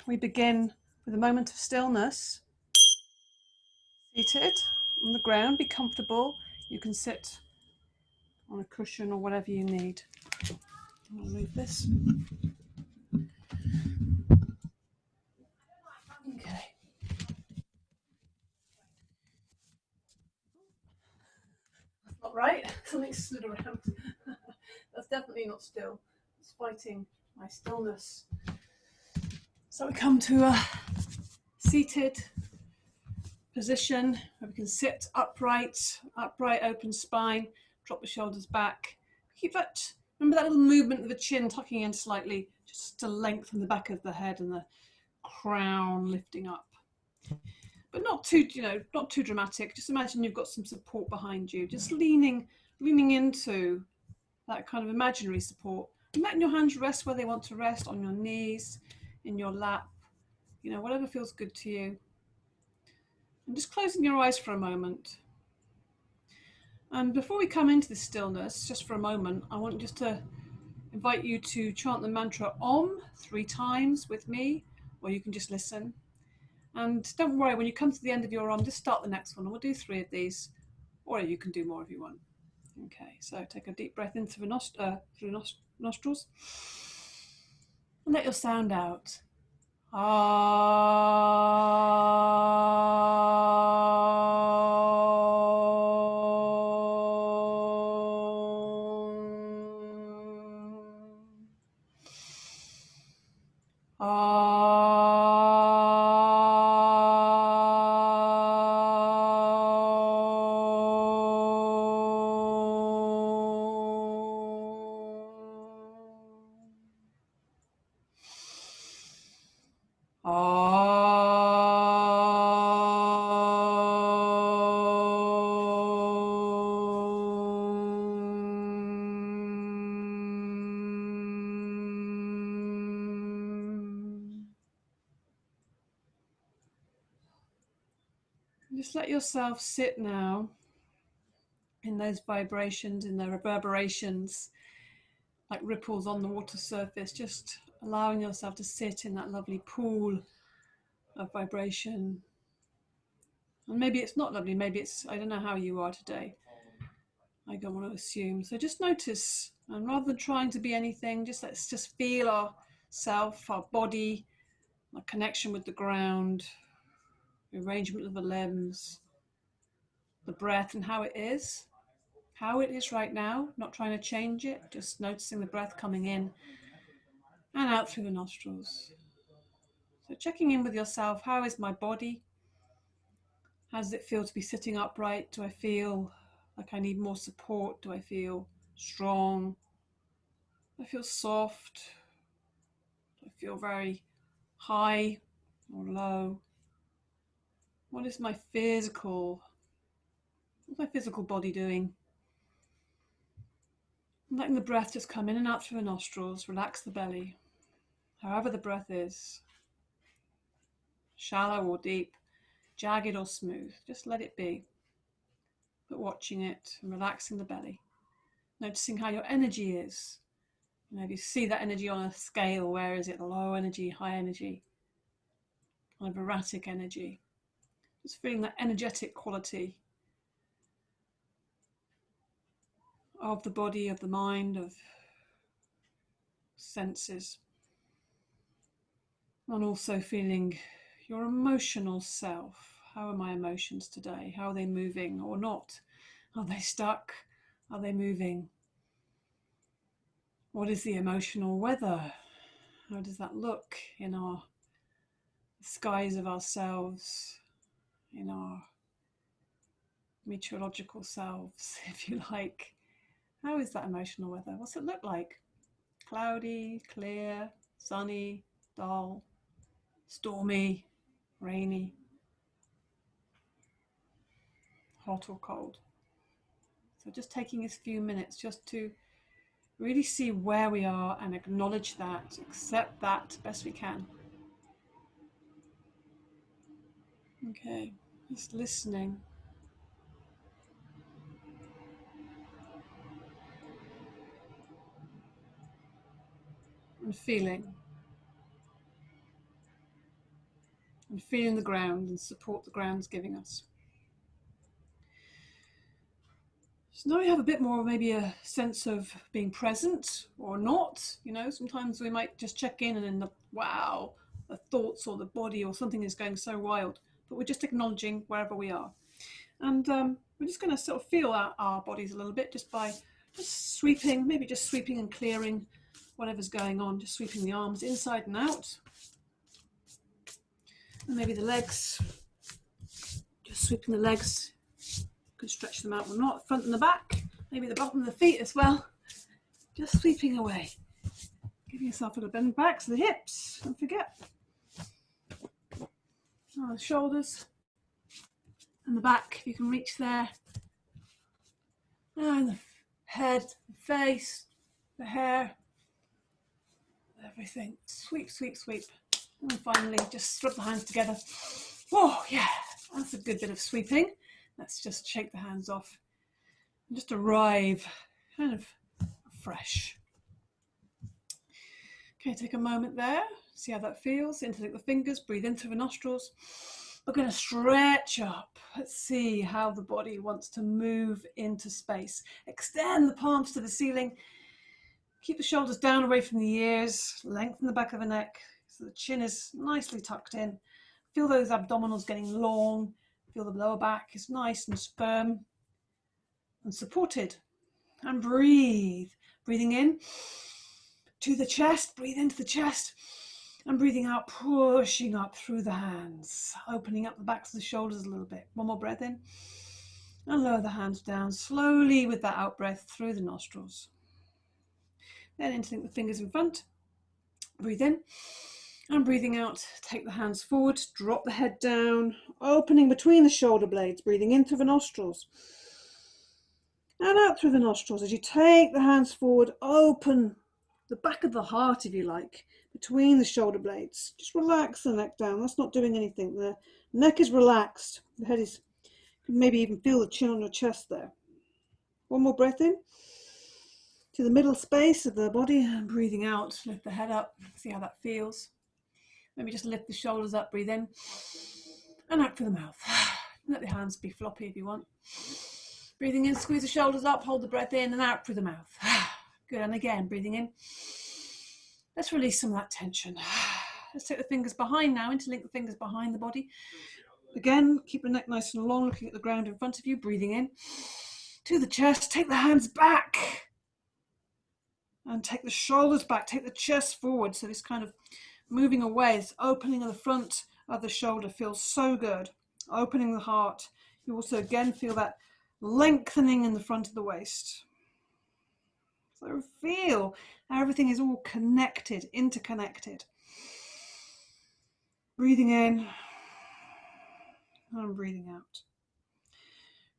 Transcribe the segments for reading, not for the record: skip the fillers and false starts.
We begin with a moment of stillness. Seated on the ground, be comfortable. You can sit on a cushion or whatever you need. I'll move this. Okay. That's not right. Something slid around. That's definitely not still. It's fighting my stillness. So we come to a seated position where we can sit upright, open spine, drop the shoulders back. Keep that, remember that little movement of the chin tucking in slightly, just to lengthen the back of the head and the crown lifting up. But not too, not too dramatic. Just imagine you've got some support behind you, just leaning into that kind of imaginary support. And letting your hands rest where they want to rest, on your knees, in your lap, whatever feels good to you. And just closing your eyes for a moment. And before we come into the stillness, just for a moment, I want just to invite you to chant the mantra Om 3 times with me, or you can just listen. And don't worry, when you come to the end of your Om, just start the next one, and we'll do 3 of these, or you can do more if you want. Okay, so take a deep breath in through the nostrils, and let your sound out. Just let yourself sit now in those vibrations, in the reverberations, like ripples on the water surface, just allowing yourself to sit in that lovely pool of vibration. And maybe it's not lovely, maybe it's, I don't know how you are today. I don't want to assume. So just notice, and rather than trying to be anything, let's just feel ourself, our body, our connection with the ground, the arrangement of the limbs, the breath and how it is right now, not trying to change it, just noticing the breath coming in and out through the nostrils. So checking in with yourself, how is my body? How does it feel to be sitting upright? Do I feel like I need more support? Do I feel strong? Do I feel soft? Do I feel very high or low? What's my physical body doing? And letting the breath just come in and out through the nostrils, relax the belly, however the breath is, shallow or deep, jagged or smooth, just let it be. But watching it and relaxing the belly, noticing how your energy is. If you see that energy on a scale, where is it? Low energy, high energy, kind of erratic energy. Just feeling that energetic quality of the body, of the mind, of senses. And also feeling your emotional self. How are my emotions today? How are they moving or not? Are they stuck? Are they moving? What is the emotional weather? How does that look in our skies of ourselves, in our meteorological selves, if you like? How is that emotional weather? What's it look like? Cloudy, clear, sunny, dull, stormy, rainy, hot or cold? So just taking a few minutes just to really see where we are and acknowledge that, accept that best we can. Okay, just listening. And feeling. and feeling the ground and support the ground's giving us. So now we have a bit more, maybe a sense of being present or not. You know, sometimes we might just check in and then the thoughts or the body or something is going so wild, but we're just acknowledging wherever we are. And we're just going to sort of feel our bodies a little bit just by just sweeping, maybe just sweeping and clearing whatever's going on, just sweeping the arms inside and out. And maybe the legs, just sweeping the legs. You can stretch them out or not, front and the back, maybe the bottom of the feet as well. Just sweeping away. Give yourself a little bend back to the hips, don't forget. The shoulders and the back, if you can reach there. And the head, the face, the hair, everything. Sweep, sweep, sweep. And finally, just rub the hands together. Oh, yeah, that's a good bit of sweeping. Let's just shake the hands off and just arrive kind of fresh. Okay, take a moment there. See how that feels. Interlink the fingers, breathe in through the nostrils. We're going to stretch up. Let's see how the body wants to move into space. Extend the palms to the ceiling. Keep the shoulders down away from the ears. Lengthen the back of the neck so the chin is nicely tucked in. Feel those abdominals getting long. Feel the lower back is nice and firm and supported. And breathe. Breathing in to the chest. Breathe into the chest. And breathing out, pushing up through the hands, opening up the backs of the shoulders a little bit. One more breath in. And lower the hands down slowly with that out breath through the nostrils. Then interlink the fingers in front. Breathe in. And breathing out, take the hands forward, drop the head down, opening between the shoulder blades, breathing in through the nostrils. And out through the nostrils. As you take the hands forward, open the back of the heart, if you like, between the shoulder blades. Just relax the neck down. That's not doing anything. The neck is relaxed. The head is, you can maybe even feel the chin on your chest there. One more breath in to the middle space of the body and breathing out. Lift the head up. See how that feels. Maybe just lift the shoulders up. Breathe in and out through the mouth. Let the hands be floppy if you want. Breathing in, squeeze the shoulders up. Hold the breath in and out through the mouth. Good. And again, breathing in. Let's release some of that tension. Let's take the fingers behind now, interlink the fingers behind the body. Again, keep the neck nice and long, looking at the ground in front of you, breathing in to the chest. Take the hands back and take the shoulders back, take the chest forward. So this kind of moving away, this opening of the front of the shoulder feels so good. Opening the heart. You also again feel that lengthening in the front of the waist. So feel how everything is all connected, interconnected. Breathing in and breathing out.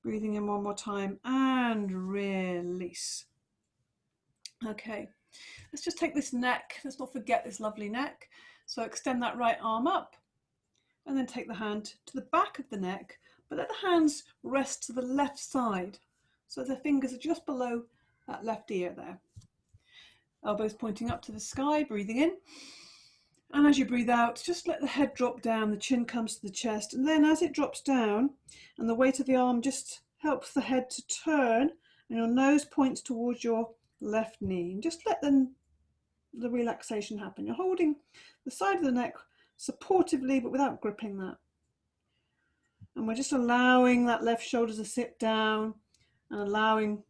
Breathing in one more time and release. Okay, let's just take this neck. Let's not forget this lovely neck. So extend that right arm up and then take the hand to the back of the neck, but let the hands rest to the left side. So the fingers are just below that left ear there. Elbows pointing up to the sky, breathing in. And as you breathe out, just let the head drop down, the chin comes to the chest. And then as it drops down and the weight of the arm just helps the head to turn and your nose points towards your left knee. And just let the relaxation happen. You're holding the side of the neck supportively, but without gripping that. And we're just allowing that left shoulder to sit down and allowing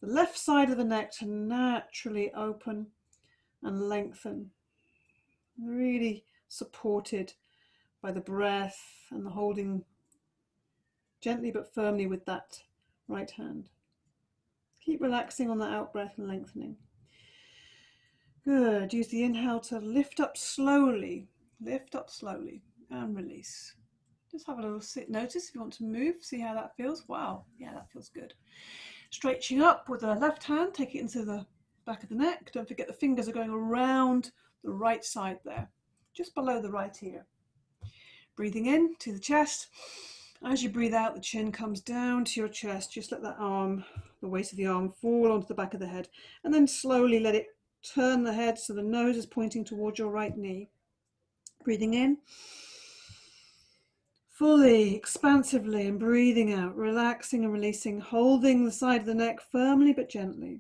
the left side of the neck to naturally open and lengthen. Really supported by the breath and the holding gently but firmly with that right hand. Keep relaxing on the out breath and lengthening. Good. Use the inhale to lift up slowly and release. Just have a little sit, notice if you want to move, see how that feels. Wow, yeah, that feels good. Stretching up with the left hand, take it into the back of the neck. Don't forget the fingers are going around the right side there, just below the right ear. Breathing in to the chest. As you breathe out, the chin comes down to your chest. Just let that arm, the weight of the arm, fall onto the back of the head. And then slowly let it turn the head so the nose is pointing towards your right knee. Breathing in. fully, expansively, and breathing out, relaxing and releasing, holding the side of the neck firmly but gently.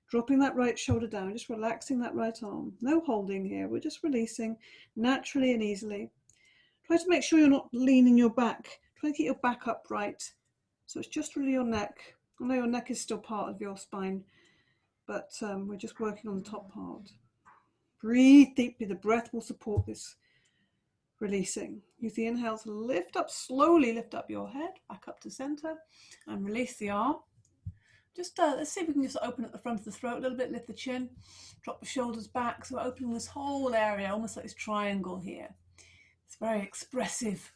Dropping that right shoulder down, just relaxing that right arm. No holding here, we're just releasing naturally and easily. Try to make sure you're not leaning your back. Try to keep your back upright. So it's just really your neck. I know your neck is still part of your spine, but we're just working on the top part. Breathe deeply. The breath will support this releasing. Use the inhale to lift up, slowly lift up your head, back up to center, and release the arm. Just let's see if we can just open at the front of the throat a little bit, lift the chin, drop the shoulders back. So we're opening this whole area, almost like this triangle here. It's very expressive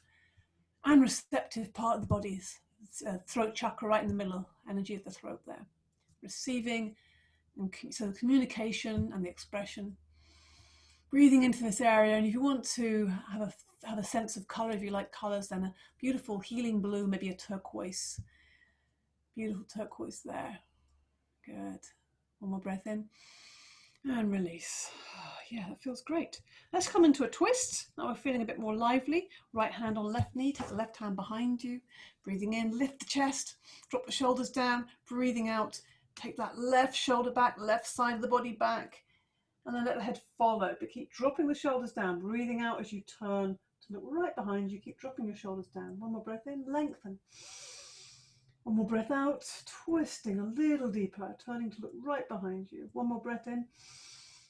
and receptive part of the body's throat chakra right in the middle, energy of the throat there. Receiving, and so the communication and the expression. Breathing into this area, and if you want to have a sense of color, if you like colors, then a beautiful healing blue, maybe a turquoise. Beautiful turquoise there. Good. One more breath in and release. Oh, yeah, that feels great. Let's come into a twist. Now we're feeling a bit more lively. Right hand on left knee, take the left hand behind you. Breathing in, lift the chest, drop the shoulders down. Breathing out, take that left shoulder back, left side of the body back, and then let the head follow. But keep dropping the shoulders down. Breathing out as you turn to look right behind you. Keep dropping your shoulders down. One more breath in, lengthen. One more breath out, twisting a little deeper, turning to look right behind you. One more breath in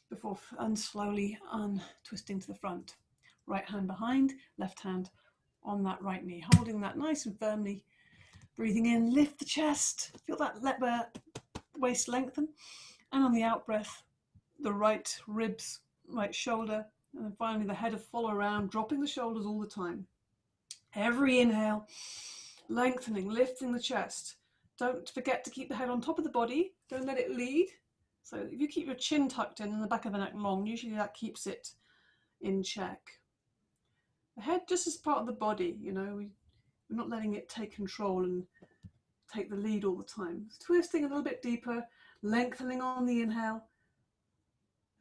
before slowly untwisting to the front. Right hand behind, left hand on that right knee, holding that nice and firmly. Breathing in, lift the chest, feel that waist lengthen. And on the out breath, the right ribs, right shoulder, and then finally the head will follow around, dropping the shoulders all the time. Every inhale, lengthening, lifting the chest. Don't forget to keep the head on top of the body. Don't let it lead. So if you keep your chin tucked in and the back of the neck long, usually that keeps it in check. The head just as part of the body, you know, we're not letting it take control and take the lead all the time. Twisting a little bit deeper, lengthening on the inhale,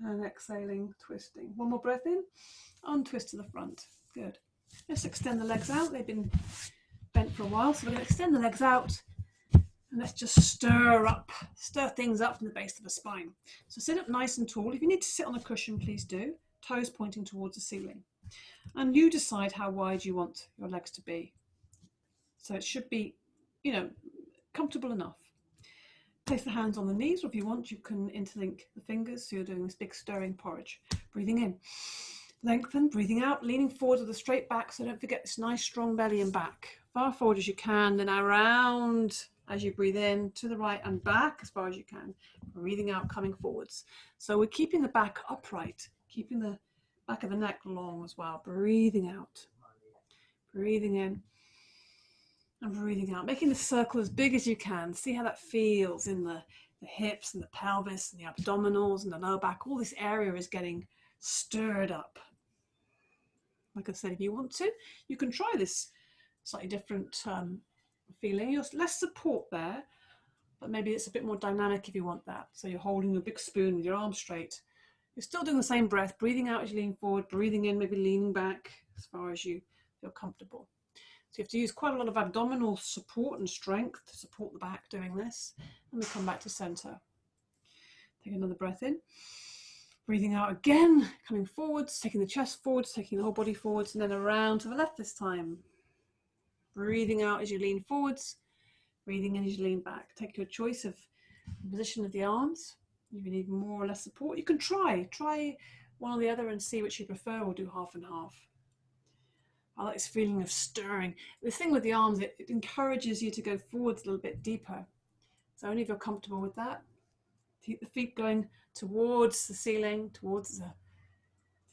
and exhaling, twisting. One more breath in, untwist to the front. Good. Let's extend the legs out. They've been bent for a while, so we're going to extend the legs out and let's just stir things up from the base of the spine. So sit up nice and tall. If you need to sit on a cushion, please do. Toes pointing towards the ceiling. And you decide how wide you want your legs to be. So it should be, you know, comfortable enough. Place the hands on the knees, or if you want, you can interlink the fingers, so you're doing this big stirring porridge. Breathing in, lengthen, breathing out, leaning forward with a straight back, so don't forget this nice strong belly and back. Far forward as you can, then around as you breathe in, to the right and back as far as you can. Breathing out, coming forwards. So we're keeping the back upright, keeping the back of the neck long as well. Breathing out, breathing in, and breathing out, making the circle as big as you can. See how that feels in the hips and the pelvis and the abdominals and the lower back. All this area is getting stirred up. Like I said, if you want to, you can try this slightly different feeling. You're less support there, but maybe it's a bit more dynamic if you want that. So you're holding a big spoon with your arms straight. You're still doing the same breath, breathing out as you lean forward, breathing in, maybe leaning back as far as you feel comfortable. So you have to use quite a lot of abdominal support and strength to support the back doing this. And we come back to center. Take another breath in. Breathing out again, coming forwards, taking the chest forwards, taking the whole body forwards, and then around to the left this time. Breathing out as you lean forwards, breathing in as you lean back. Take your choice of the position of the arms. If you need more or less support, you can try one or the other and see which you prefer, or do half and half. I like this feeling of stirring. The thing with the arms, it encourages you to go forwards a little bit deeper. So only if you're comfortable with that. Keep the feet going towards the ceiling, towards the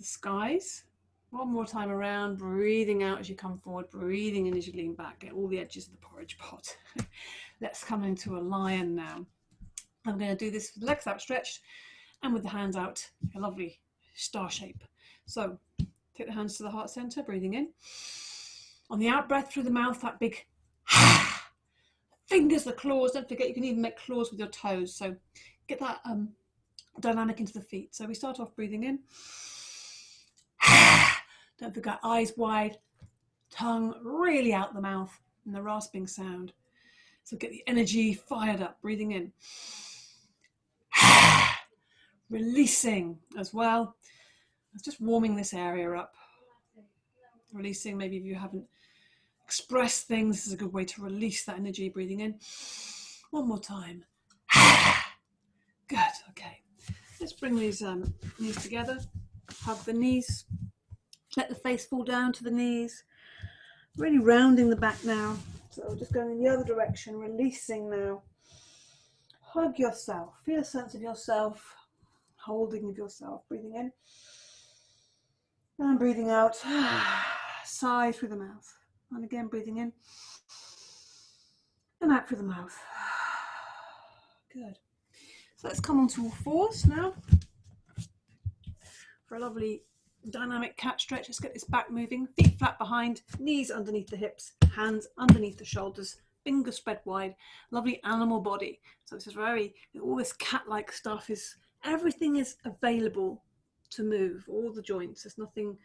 skies. One more time around, breathing out as you come forward, breathing in as you lean back. Get all the edges of the porridge pot. Let's come into a lion now. I'm going to do this with the legs outstretched and with the hands out, a lovely star shape. So take the hands to the heart center, breathing in. On the out breath through the mouth, that big fingers, the claws. Don't forget, you can even make claws with your toes. So get that dynamic into the feet. So we start off breathing in. Don't forget, eyes wide. tongue really out the mouth and the rasping sound. So get the energy fired up, breathing in. Releasing as well. Just warming this area up. Releasing, maybe if you haven't expressed things, this is a good way to release that energy, breathing in. One more time. Good, okay. Let's bring these knees together. Hug the knees. Let the face fall down to the knees. Really rounding the back now. So just going in the other direction, releasing now. Hug yourself. Feel a sense of yourself. Holding of yourself. Breathing in. And breathing out. Sigh through the mouth. And again, breathing in. And out through the mouth. Good. So let's come on to all fours now. For a lovely dynamic cat stretch. Let's get this back moving. Feet flat behind, knees underneath the hips, hands underneath the shoulders, fingers spread wide. Lovely animal body. So this is very, all this cat-like stuff is, everything is available to move, all the joints. There's nothing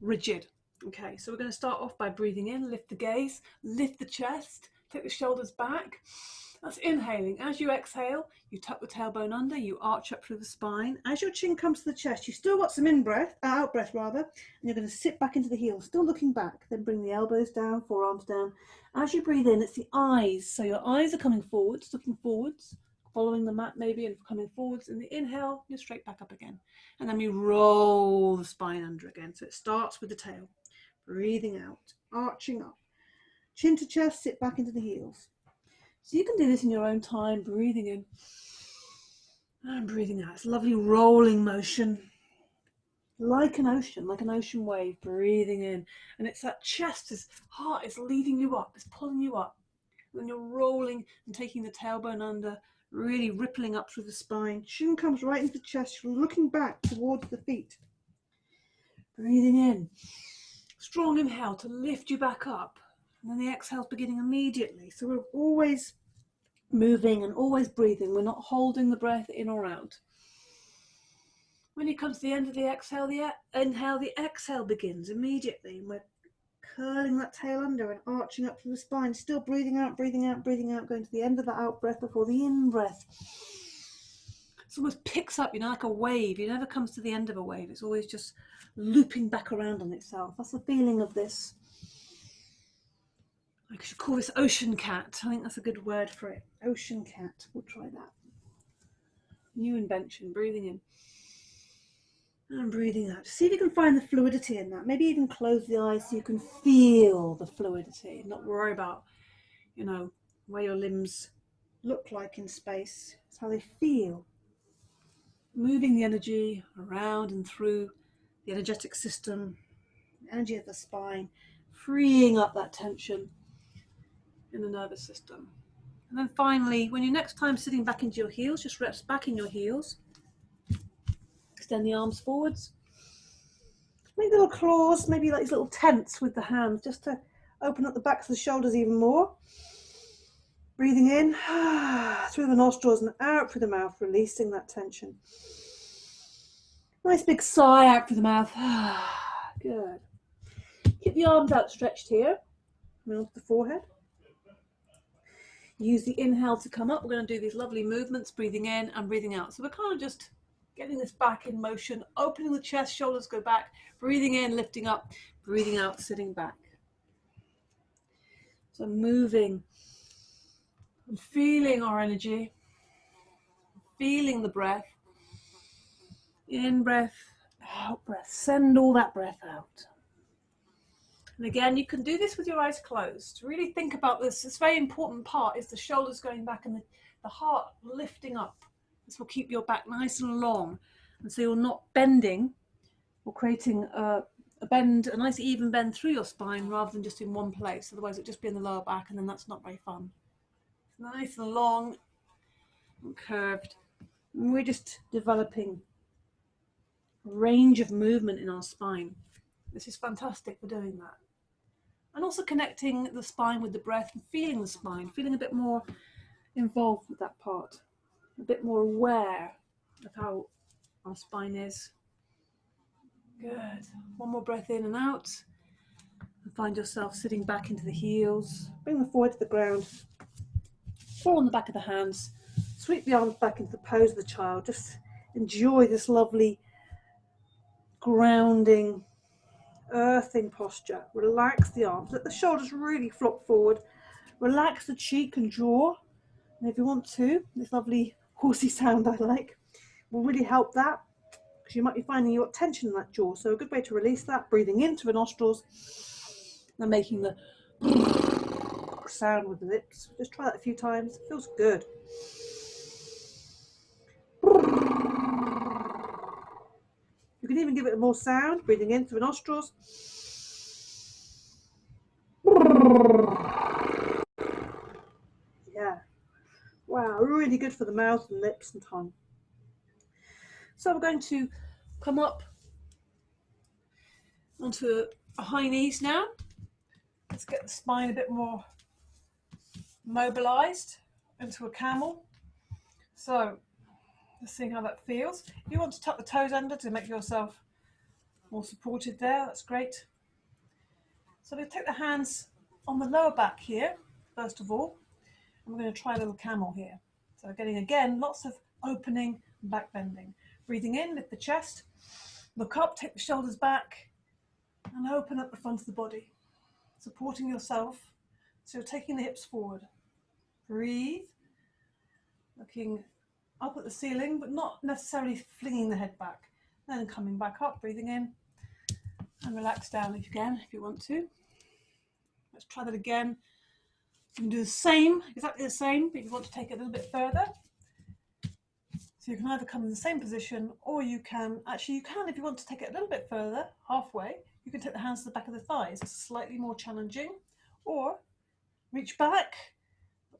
rigid. Okay, so we're going to start off by breathing in, lift the gaze, lift the chest, take the shoulders back. That's inhaling. As you exhale, you tuck the tailbone under, you arch up through the spine. As your chin comes to the chest, you still got some out breath, and you're going to sit back into the heels, still looking back. Then bring the elbows down, forearms down. As you breathe in, it's the eyes. So your eyes are coming forwards, looking forwards, following the mat maybe, and coming forwards. In the inhale, you're straight back up again. And then we roll the spine under again. So it starts with the tail. Breathing out, arching up. Chin to chest, sit back into the heels. So you can do this in your own time, breathing in and breathing out. It's a lovely rolling motion, like an ocean wave, breathing in. And it's that chest, this heart is leading you up, it's pulling you up. When you're rolling and taking the tailbone under, really rippling up through the spine. Chin comes right into the chest, you're looking back towards the feet. Breathing in. Strong inhale to lift you back up. And then the exhale's beginning immediately. So we're always moving and always breathing. We're not holding the breath in or out. When you come to the end of the exhale, the exhale begins immediately. And we're curling that tail under and arching up through the spine. Still breathing out, breathing out, breathing out, going to the end of the out breath before the in breath. It almost picks up, like a wave. It never comes to the end of a wave. It's always just looping back around on itself. That's the feeling of this. I should call this ocean cat. I think that's a good word for it. Ocean cat. We'll try that. New invention. Breathing in. And breathing out. See if you can find the fluidity in that. Maybe even close the eyes so you can feel the fluidity. Not worry about, where your limbs look like in space. It's how they feel. Moving the energy around and through the energetic system, the energy of the spine, freeing up that tension in the nervous system. And then finally, when you're next time sitting back into your heels, just rest back in your heels. Extend the arms forwards. Make little claws, maybe like these little tents with the hands, just to open up the backs of the shoulders even more. Breathing in through the nostrils and out through the mouth, releasing that tension. Nice big sigh out through the mouth. Good. Keep the arms outstretched here, coming onto the forehead. Use the inhale to come up. We're going to do these lovely movements, breathing in and breathing out. So we're kind of just getting this back in motion, opening the chest, shoulders go back, breathing in, lifting up, breathing out, sitting back. So moving and feeling our energy, feeling the breath. In breath, out breath. Send all that breath out. And again, you can do this with your eyes closed. Really think about this. This very important part is the shoulders going back and the heart lifting up. This will keep your back nice and long. And so you're not bending or creating a nice even bend through your spine rather than just in one place. Otherwise it'll just be in the lower back and then that's not very fun. It's nice and long and curved. And we're just developing a range of movement in our spine. This is fantastic for doing that. And also connecting the spine with the breath and feeling the spine, feeling a bit more involved with that part, a bit more aware of how our spine is. Good. One more breath in and out. Find yourself sitting back into the heels. Bring the forehead to the ground. Fall on the back of the hands. Sweep the arms back into the pose of the child. Just enjoy this lovely grounding, earthing posture. Relax the arms. Let the shoulders really flop forward. Relax the cheek and jaw. And if you want to, this lovely horsey sound I like will really help that, because you might be finding you've got tension in that jaw. So a good way to release that, breathing into the nostrils and making the sound with the lips. Just try that a few times. It feels good. You can even give it more sound, breathing in through the nostrils. Yeah. Wow, really good for the mouth and lips and tongue. So we're going to come up onto a high knees now. Let's get the spine a bit more mobilized into a camel. So let's see how that feels. If you want to tuck the toes under to make yourself more supported there, that's great. So we'll take the hands on the lower back here, first of all. And we're going to try a little camel here. So getting, again, lots of opening and back bending. Breathing in, lift the chest, look up, take the shoulders back, and open up the front of the body. Supporting yourself, so you're taking the hips forward. Breathe, looking up at the ceiling, but not necessarily flinging the head back. Then coming back up, breathing in, and relax down if you can, if you want to. Let's try that again. You can do the same, exactly the same, but if you want to take it a little bit further. So you can either come in the same position, or you can, actually you can, if you want to take it a little bit further, halfway, you can take the hands to the back of the thighs. It's slightly more challenging. Or reach back,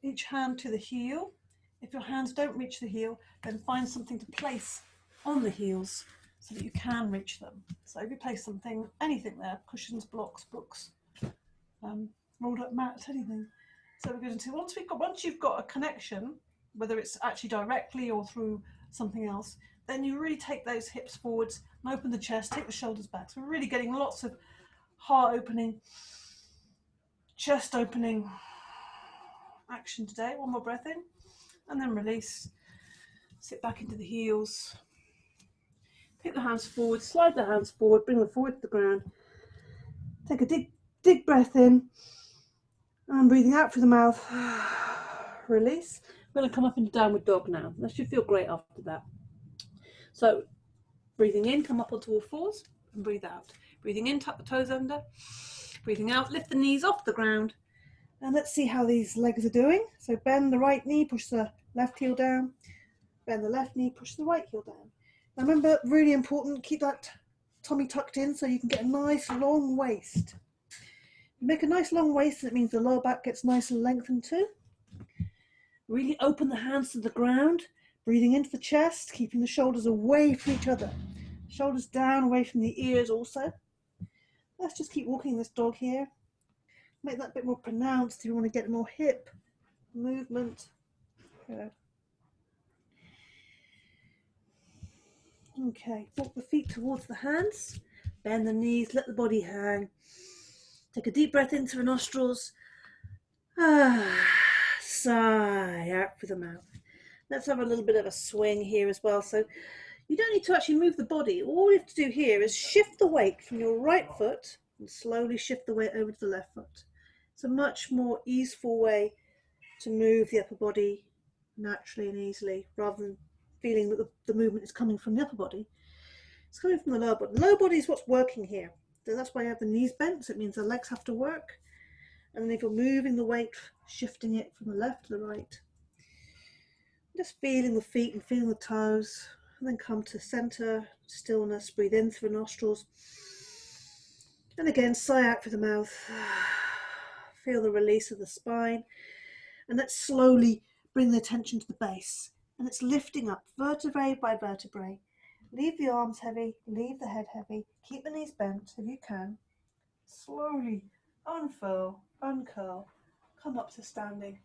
each hand to the heel. If your hands don't reach the heel, then find something to place on the heels so that you can reach them. So if you place something, anything there, cushions, blocks, books, rolled up mat, anything. So we're going to, once you've got a connection, whether it's actually directly or through something else, then you really take those hips forwards and open the chest, take the shoulders back. So we're really getting lots of heart opening, chest opening action today. One more breath in and then release. Sit back into the heels. Take the hands forward, slide the hands forward, bring them forward to the ground. Take a deep breath in and breathing out through the mouth. Release. We're going to come up into downward dog now. That should feel great after that. So breathing in, come up onto all fours and breathe out. Breathing in, tuck the toes under. Breathing out, lift the knees off the ground. And let's see how these legs are doing. So bend the right knee, push the left heel down. Bend the left knee, push the right heel down. Now remember, really important, keep that tummy tucked in so you can get a nice long waist. You make a nice long waist, that means the lower back gets nice and lengthened too. Really open the hands to the ground, breathing into the chest, keeping the shoulders away from each other. Shoulders down, away from the ears also. Let's just keep walking this dog here. Make that a bit more pronounced if you want to get more hip movement. Good. Okay, walk the feet towards the hands, bend the knees, let the body hang. Take a deep breath into the nostrils. Sigh out through the mouth. Let's have a little bit of a swing here as well. So you don't need to actually move the body. All you have to do here is shift the weight from your right foot and slowly shift the weight over to the left foot. It's a much more easeful way to move the upper body naturally and easily, rather than feeling that the movement is coming from the upper body. It's coming from the lower body. The lower body is what's working here. So that's why you have the knees bent, so it means the legs have to work. And then if you're moving the weight, shifting it from the left to the right, just feeling the feet and feeling the toes, and then come to center, stillness, breathe in through the nostrils. And again, sigh out through the mouth. Feel the release of the spine. And let's slowly bring the attention to the base. And it's lifting up vertebrae by vertebrae. Leave the arms heavy, leave the head heavy. Keep the knees bent if you can. Slowly unfurl, uncurl, come up to standing.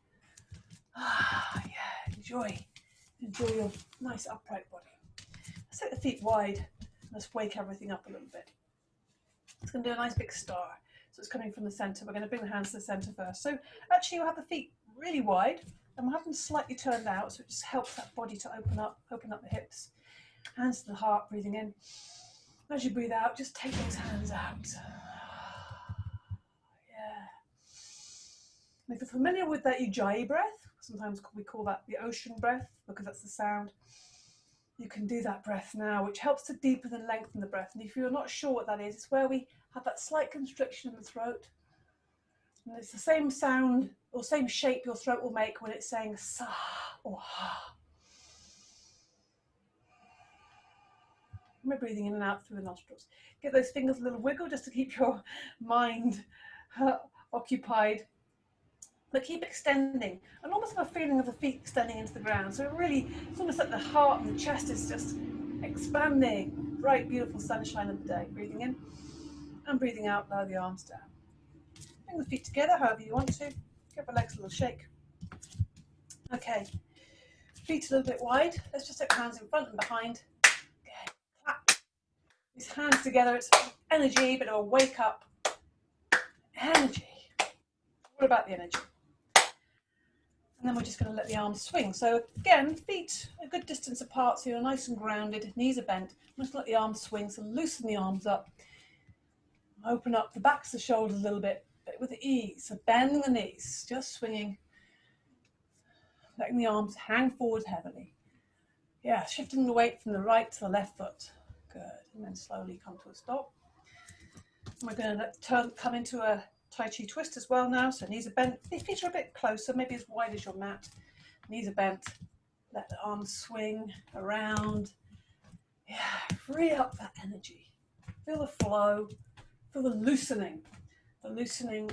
Yeah, enjoy your nice upright body. Let's take the feet wide. Let's wake everything up a little bit. It's going to do a nice big star. So it's coming from the centre. We're going to bring the hands to the centre first. So actually you'll have the feet really wide and we'll have them slightly turned out, so it just helps that body to open up the hips. Hands to the heart, breathing in. As you breathe out, just take those hands out. Yeah. And if you're familiar with that Ujjayi breath, sometimes we call that the ocean breath because that's the sound. You can do that breath now, which helps to deepen and lengthen the breath. And if you're not sure what that is, it's where we have that slight constriction in the throat. And it's the same sound or same shape your throat will make when it's saying sa or ha. And we're breathing in and out through the nostrils. Give those fingers a little wiggle just to keep your mind occupied. But keep extending and almost have a feeling of the feet extending into the ground. So it's almost like the heart and the chest is just expanding. Bright, beautiful sunshine of the day. Breathing in and breathing out, lower the arms down. Bring the feet together however you want to. Give the legs a little shake. Okay, feet a little bit wide. Let's just take hands in front and behind. Okay, clap. These hands together, it's energy, but it'll wake up. Energy. What about the energy? And then we're just going to let the arms swing. So again, feet a good distance apart so you're nice and grounded, knees are bent. Just let the arms swing, so loosen the arms up. Open up the backs of the shoulders a little bit, but with ease. So bending the knees, just swinging. Letting the arms hang forward heavily. Yeah, shifting the weight from the right to the left foot. Good. And then slowly come to a stop. And we're going to come into a Tai Chi twist as well now, so knees are bent, feet are a bit closer, maybe as wide as your mat. Knees are bent, let the arms swing around. Yeah, free up that energy. Feel the flow, feel the loosening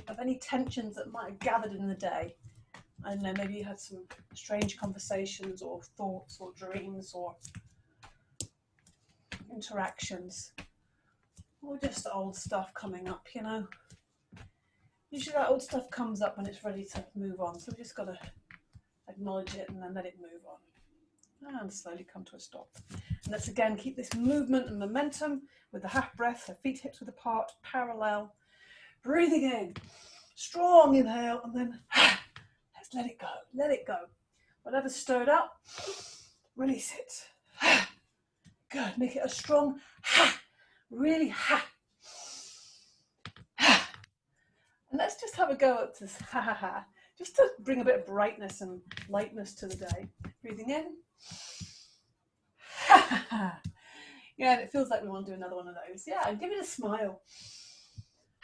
of any tensions that might have gathered in the day. I don't know, maybe you had some strange conversations or thoughts or dreams or interactions, or just old stuff coming up, you know. Usually that old stuff comes up when it's ready to move on, so we just got to acknowledge it and then let it move on. And slowly come to a stop. And let's again keep this movement and momentum with the half breath, so feet hips width apart, parallel. Breathing in, strong inhale, and then let's let it go, let it go. Whatever's stirred up, release it. Good, make it a strong ha, really ha. And let's just have a go at this ha ha ha, just to bring a bit of brightness and lightness to the day. Breathing in. Ha ha ha. Yeah, and it feels like we want to do another one of those. Yeah, and give it a smile.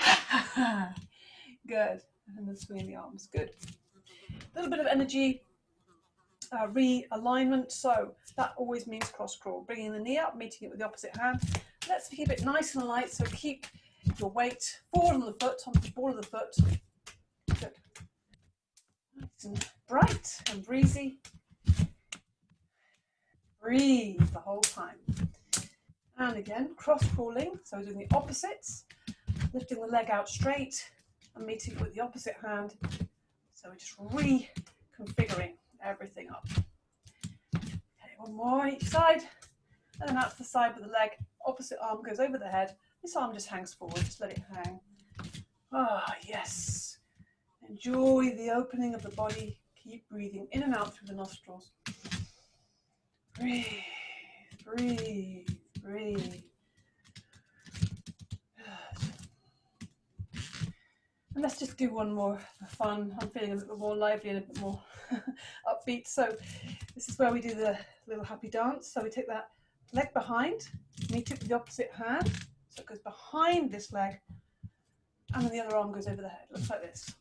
Ha ha ha. Good. And then swinging the arms. Good. A little bit of energy realignment. So that always means cross crawl. Bringing the knee up, meeting it with the opposite hand. Let's keep it nice and light. So keep your weight forward on the foot, onto the ball of the foot. Good. Nice and bright and breezy. Breathe the whole time. And again, cross crawling. So doing the opposites. Lifting the leg out straight and meeting it with the opposite hand. So we're just reconfiguring everything up. Okay, one more each side. And then out to the side with the leg. Opposite arm goes over the head. This arm just hangs forward, just let it hang. Ah, yes. Enjoy the opening of the body. Keep breathing in and out through the nostrils. Breathe, breathe, breathe. Good. And let's just do one more for fun. I'm feeling a little more lively and a bit more upbeat. So this is where we do the little happy dance. So we take that leg behind, meet it with the opposite hand. So it goes behind this leg, and then the other arm goes over the head. Looks like this.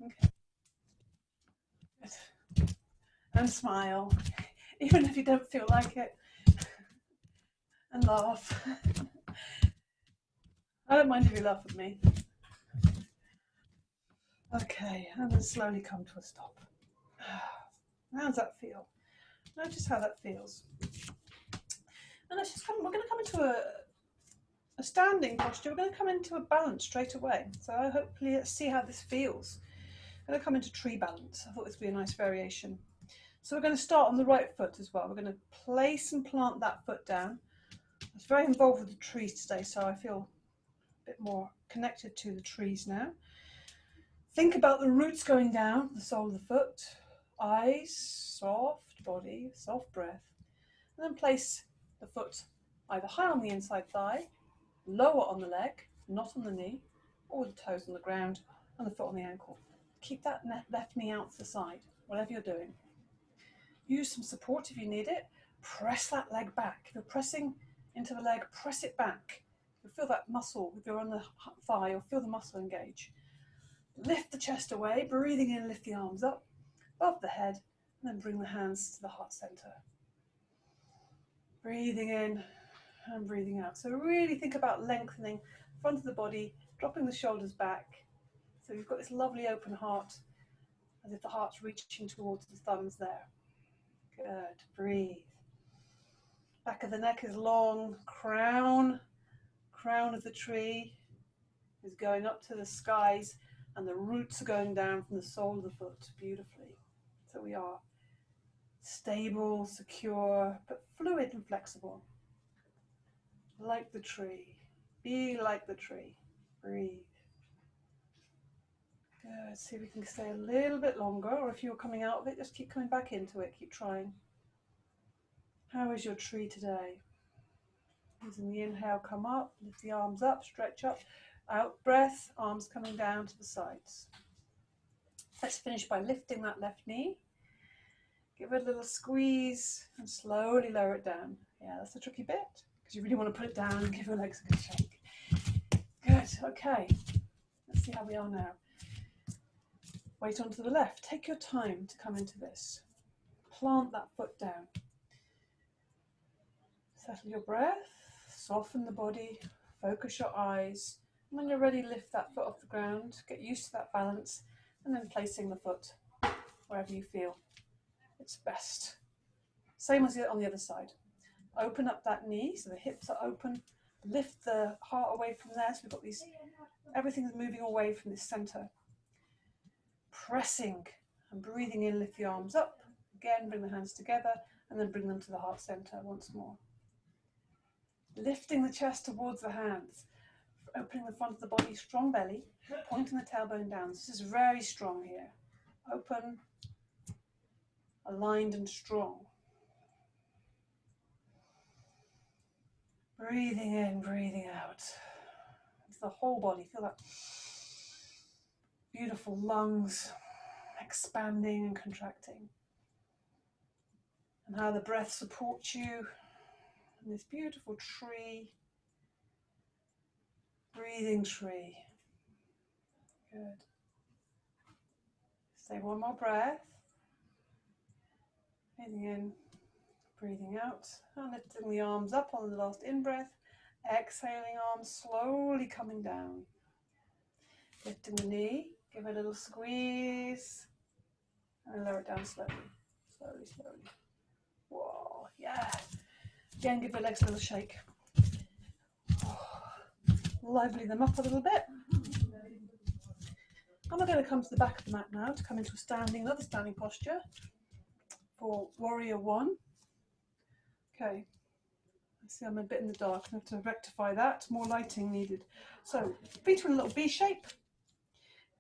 Okay. Good. And smile, even if you don't feel like it. And laugh. I don't mind if you laugh at me. Okay, and then slowly come to a stop. How does that feel? Notice how that feels. And let's just we're going to come into a standing posture. We're going to come into a balance straight away. So hopefully let's see how this feels. I'm going to come into tree balance. I thought this would be a nice variation. So we're going to start on the right foot as well. We're going to place and plant that foot down. I was very involved with the trees today, so I feel a bit more connected to the trees now. Think about the roots going down the sole of the foot, eyes, soft body, soft breath, and then place the foot either high on the inside thigh, lower on the leg, not on the knee, or the toes on the ground and the foot on the ankle. Keep that left knee out to the side, whatever you're doing. Use some support if you need it. Press that leg back. If you're pressing into the leg, press it back. You'll feel that muscle. If you're on the thigh, you'll feel the muscle engage. Lift the chest away, breathing in, lift the arms up above the head, and then bring the hands to the heart center. Breathing in and breathing out. So really think about lengthening the front of the body, dropping the shoulders back. So you've got this lovely open heart, as if the heart's reaching towards the thumbs there. Good, breathe. Back of the neck is long, crown of the tree is going up to the skies, and the roots are going down from the sole of the foot beautifully. So we are stable, secure, but fluid and flexible. Like the tree. Be like the tree. Breathe. Good. See if we can stay a little bit longer, or if you're coming out of it, just keep coming back into it. Keep trying. How is your tree today? Using the inhale, come up, lift the arms up, stretch up. Out breath, arms coming down to the sides. Let's finish by lifting that left knee. Give it a little squeeze and slowly lower it down. Yeah, that's the tricky bit, because you really want to put it down and give your legs a good shake. Good, okay. Let's see how we are now. Weight onto the left. Take your time to come into this. Plant that foot down. Settle your breath, soften the body, focus your eyes. And when you're ready, lift that foot off the ground, get used to that balance, and then placing the foot wherever you feel it's best. Same as on the other side. Open up that knee so the hips are open. Lift the heart away from there. So we've got these, everything's moving away from this center. Pressing and breathing in, lift the arms up. Again, bring the hands together and then bring them to the heart center once more. Lifting the chest towards the hands. Opening the front of the body, strong belly, pointing the tailbone down. This is very strong here. Open, aligned and strong. Breathing in, breathing out. It's the whole body. Feel that beautiful lungs expanding and contracting. And how the breath supports you in this beautiful tree. Breathing tree. Good. Stay one more breath. Breathing in, breathing out, and lifting the arms up on the last in-breath. Exhaling, arms slowly coming down. Lifting the knee, give it a little squeeze, and lower it down slowly. Slowly, slowly. Whoa, yeah. Again, give your legs a little shake. Lively them up a little bit. And we're going to come to the back of the mat now to come into another standing posture for warrior one. Okay, I see I'm a bit in the dark. I have to rectify that. More lighting needed. So feet are in a little V shape.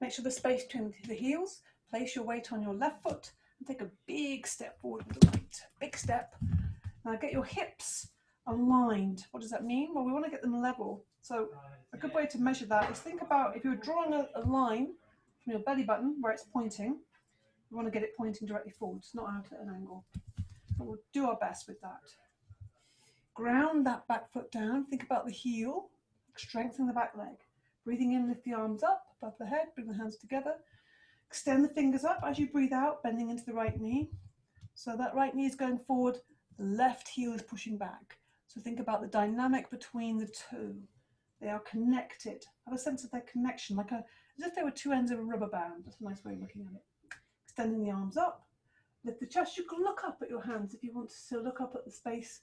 Make sure the space between the heels. Place your weight on your left foot and take a big step forward with the right. Big step. Now get your hips aligned. What does that mean? Well, we want to get them level. So a good way to measure that is think about if you're drawing a line from your belly button where it's pointing, you want to get it pointing directly forwards, not out at an angle. But we'll do our best with that. Ground that back foot down. Think about the heel. Strengthen the back leg. Breathing in, lift the arms up above the head. Bring the hands together. Extend the fingers up as you breathe out, bending into the right knee. So that right knee is going forward. The left heel is pushing back. So think about the dynamic between the two. They are connected. Have a sense of their connection, as if they were two ends of a rubber band. That's a nice way of looking at it. Extending the arms up. Lift the chest. You can look up at your hands if you want to still look up at the space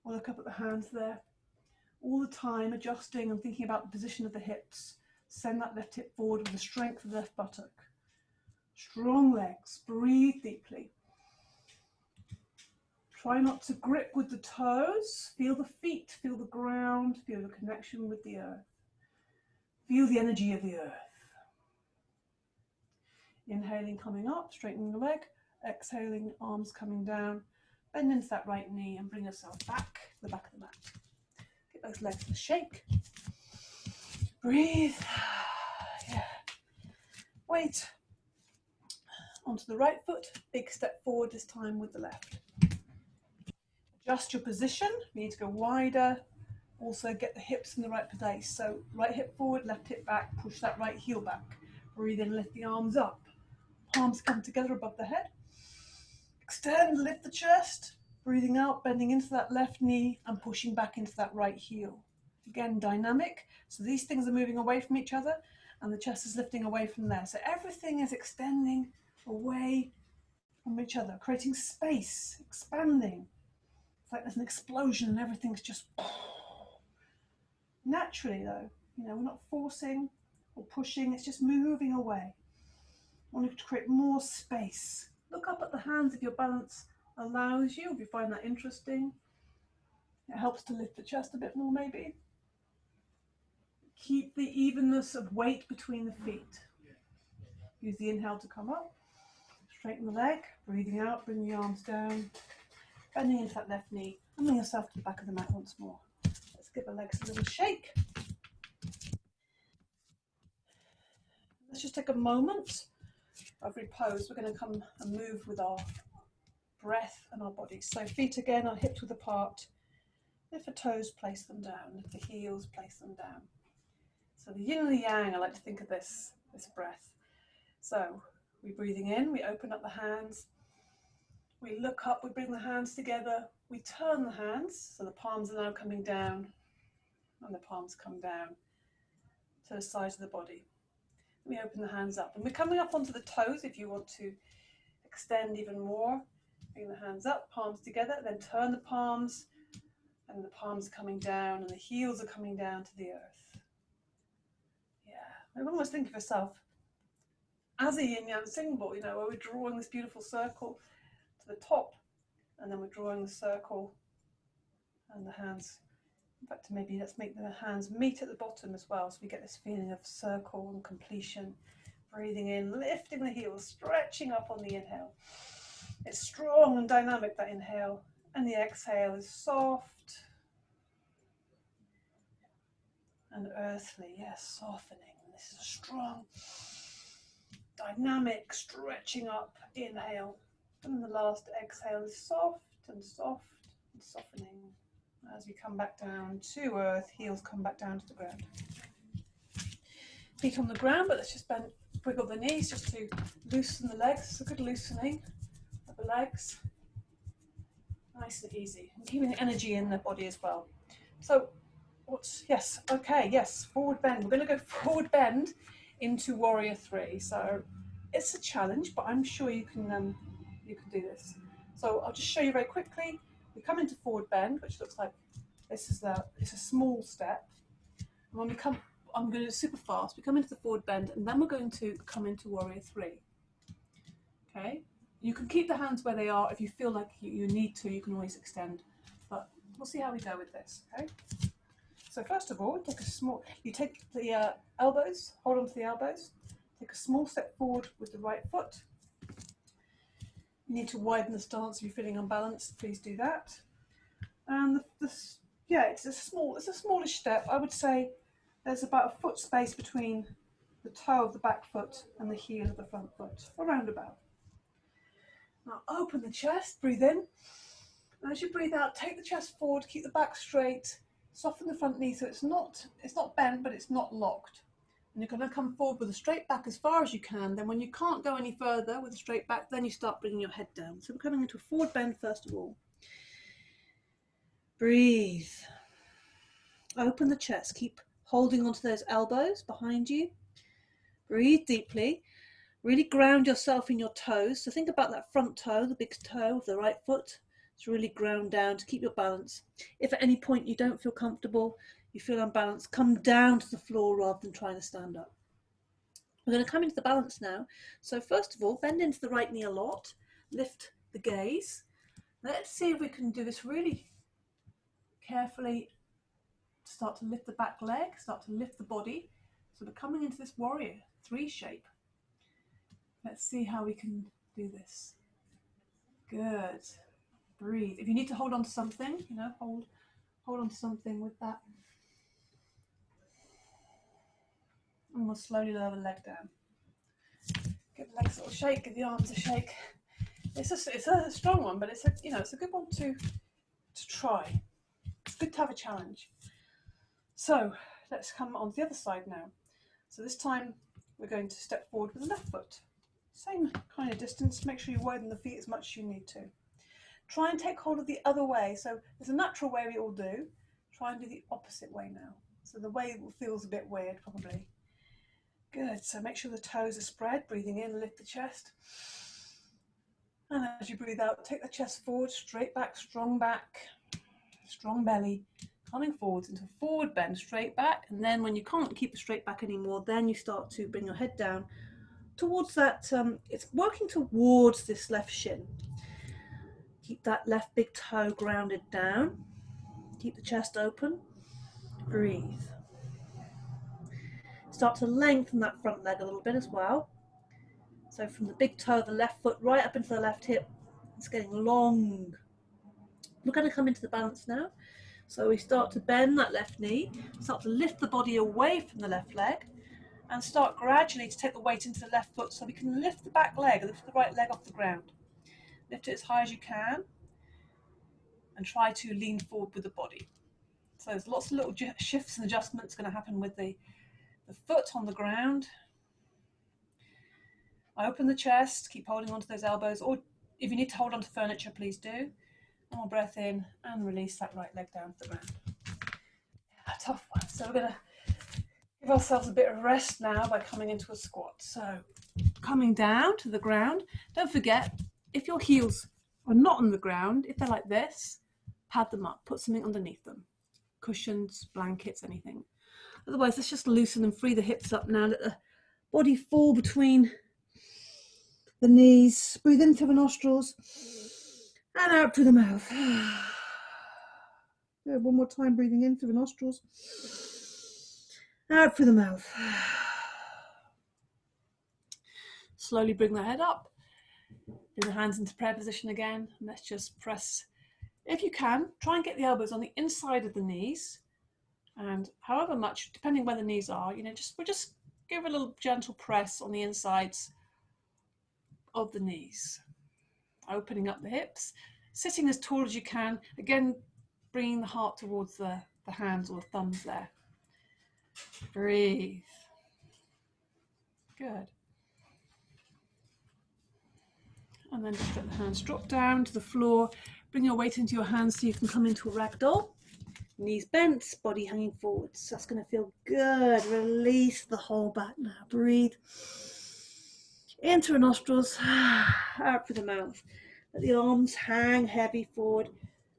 or look up at the hands there. All the time adjusting and thinking about the position of the hips. Send that left hip forward with the strength of the left buttock. Strong legs. Breathe deeply. Try not to grip with the toes. Feel the feet, feel the ground, feel the connection with the earth. Feel the energy of the earth. Inhaling, coming up, straightening the leg. Exhaling, arms coming down. Bend into that right knee and bring yourself back to the back of the mat. Get those legs to shake. Breathe. Yeah. Weight onto the right foot. Big step forward this time with the left. Adjust your position. You need to go wider. Also get the hips in the right place. So right hip forward, left hip back. Push that right heel back. Breathe in, lift the arms up. Palms come together above the head. Extend, lift the chest. Breathing out, bending into that left knee and pushing back into that right heel. Again, dynamic. So these things are moving away from each other and the chest is lifting away from there. So everything is extending away from each other, creating space, expanding. It's like there's an explosion and everything's just naturally though. We're not forcing or pushing, it's just moving away. I want you to create more space. Look up at the hands if your balance allows you, if you find that interesting. It helps to lift the chest a bit more maybe. Keep the evenness of weight between the feet. Use the inhale to come up. Straighten the leg, breathing out, bring the arms down. Bending into that left knee, and bring yourself to the back of the mat once more. Let's give the legs a little shake. Let's just take a moment of repose. We're going to come and move with our breath and our body. So feet again, our hips width apart. Lift the toes, place them down. Lift the heels, place them down. So the yin and the yang, I like to think of this breath. So we're breathing in, we open up the hands. We look up, we bring the hands together. We turn the hands, so the palms are now coming down and the palms come down to the sides of the body. We open the hands up and we're coming up onto the toes if you want to extend even more. Bring the hands up, palms together, then turn the palms and the palms are coming down and the heels are coming down to the earth. Yeah, I almost think of yourself as a yin-yang symbol, where we're drawing this beautiful circle to the top and then we're drawing the circle and the hands. In fact, maybe let's make the hands meet at the bottom as well, so we get this feeling of circle and completion. Breathing in, lifting the heels, stretching up on the inhale. It's strong and dynamic, that inhale, and the exhale is soft and earthly. Yes, softening. This is a strong, dynamic, stretching up inhale, and the last exhale is soft and soft and softening. As we come back down to earth, heels come back down to the ground. Feet on the ground, but let's just wiggle the knees just to loosen the legs. It's a good loosening of the legs. Nice and easy. And keeping the energy in the body as well. So, forward bend. We're going to go forward bend into warrior three. So, it's a challenge, but I'm sure you can do this. So, I'll just show you very quickly. We come into forward bend, which looks like it's a small step. And when we come, I'm going to do super fast. We come into the forward bend, and then we're going to come into warrior three. Okay. You can keep the hands where they are. If you feel like you need to, you can always extend. But we'll see how we go with this. Okay. So first of all, you take the elbows, hold on to the elbows. Take a small step forward with the right foot. You need to widen the stance if you're feeling unbalanced. Please do that. And it's a smallish step. I would say there's about a foot space between the toe of the back foot and the heel of the front foot, around about. Now open the chest, breathe in. And as you breathe out, take the chest forward, keep the back straight, soften the front knee so it's not bent, but it's not locked. And you're going to come forward with a straight back as far as you can. Then when you can't go any further with a straight back, then you start bringing your head down. So we're coming into a forward bend first of all. Breathe. Open the chest. Keep holding onto those elbows behind you. Breathe deeply. Really ground yourself in your toes. So think about that front toe, the big toe of the right foot. It's really ground down to keep your balance. If at any point you don't feel comfortable, you feel unbalanced, come down to the floor rather than trying to stand up. We're going to come into the balance now. So first of all, bend into the right knee a lot. Lift the gaze. Let's see if we can do this really carefully. Start to lift the back leg, start to lift the body. So we're coming into this warrior 3 shape. Let's see how we can do this. Good. Breathe. If you need to hold on to something, hold on to something with that. And we'll slowly lower the leg down. Give the legs a little shake, give the arms a shake. It's a strong one, but it's a good one to try. It's good to have a challenge. So let's come on to the other side now. So this time we're going to step forward with the left foot. Same kind of distance. Make sure you widen the feet as much as you need to. Try and take hold of the other way. So there's a natural way we all do. Try and do the opposite way now. So the way feels a bit weird probably. Good. So make sure the toes are spread. Breathing in, lift the chest. And as you breathe out, take the chest forward, straight back, strong belly. Coming forwards into a forward bend, straight back. And then when you can't keep the straight back anymore, then you start to bring your head down towards that. It's working towards this left shin. Keep that left big toe grounded down. Keep the chest open. Breathe. Start to lengthen that front leg a little bit as well. So from the big toe of the left foot right up into the left hip, it's getting long. We're going to come into the balance now. So we start to bend that left knee, start to lift the body away from the left leg, and start gradually to take the weight into the left foot so we can lift the back leg, lift the right leg off the ground. Lift it as high as you can, and try to lean forward with the body. So there's lots of little shifts and adjustments going to happen with the foot on the ground. I open the chest, keep holding onto those elbows, or if you need to hold onto furniture, please do. One more breath in and release that right leg down to the ground. Yeah, tough one. So we're going to give ourselves a bit of rest now by coming into a squat. So coming down to the ground. Don't forget, if your heels are not on the ground, if they're like this, pad them up, put something underneath them. Cushions, blankets, anything. Otherwise, let's just loosen and free the hips up now. Let the body fall between the knees. Breathe in through the nostrils and out through the mouth. Good. One more time, breathing in through the nostrils, out through the mouth. Slowly bring the head up. Bring the hands into prayer position again. And let's just press. If you can, try and get the elbows on the inside of the knees. And however much, depending where the knees are, we'll just give a little gentle press on the insides of the knees. Opening up the hips, sitting as tall as you can. Again, bringing the heart towards the hands or the thumbs there. Breathe. Good. And then just let the hands drop down to the floor. Bring your weight into your hands so you can come into a ragdoll. Knees bent, body hanging forwards. That's going to feel good. Release the whole back now. Breathe. In through the nostrils, out through the mouth. Let the arms hang heavy forward.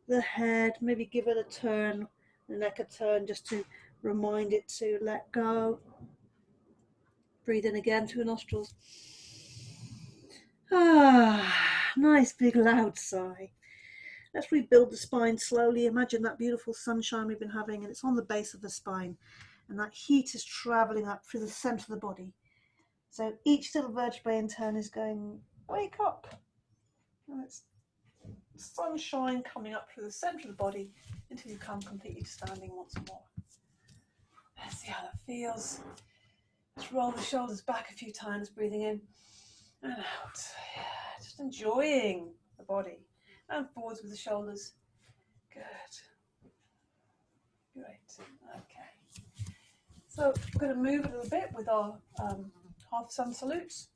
The head, maybe give it a turn, the neck a turn just to remind it to let go. Breathe in again through the nostrils. Nice big loud sigh. Let's rebuild the spine slowly. Imagine that beautiful sunshine we've been having, and it's on the base of the spine. And that heat is traveling up through the center of the body. So each little vertebrae in turn is going, wake up. And it's sunshine coming up through the center of the body until you come completely to standing once more. Let's see how that feels. Let's roll the shoulders back a few times, breathing in and out. Yeah, just enjoying the body. And forwards with the shoulders. Good. Great. Okay. So we're going to move a little bit with our half sun salutes.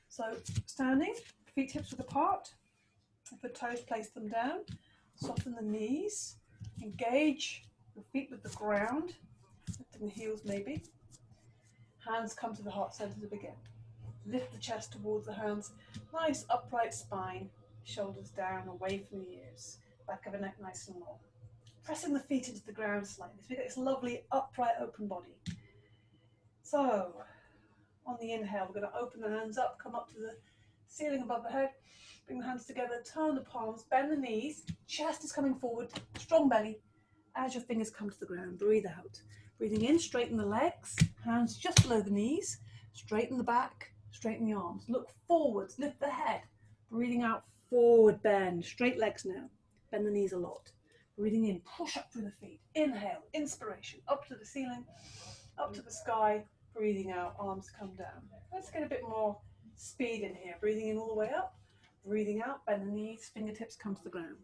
So standing, feet hips width apart. If the toes, place them down. Soften the knees. Engage your feet with the ground. Lifting the heels maybe. Hands come to the heart center to begin. Lift the chest towards the hands. Nice upright spine. Shoulders down, away from the ears. Back of the neck nice and long. Pressing the feet into the ground slightly. So we get this lovely upright open body. So on the inhale, we're going to open the hands up, come up to the ceiling above the head. Bring the hands together, turn the palms, bend the knees. Chest is coming forward, strong belly. As your fingers come to the ground, breathe out. Breathing in, straighten the legs, hands just below the knees, straighten the back, straighten the arms. Look forwards, lift the head. Breathing out, forward bend, straight legs now. Bend the knees a lot. Breathing in, push up through the feet. Inhale, inspiration, up to the ceiling, up to the sky. Breathing out, arms come down. Let's get a bit more speed in here. Breathing in all the way up, breathing out, bend the knees, fingertips come to the ground.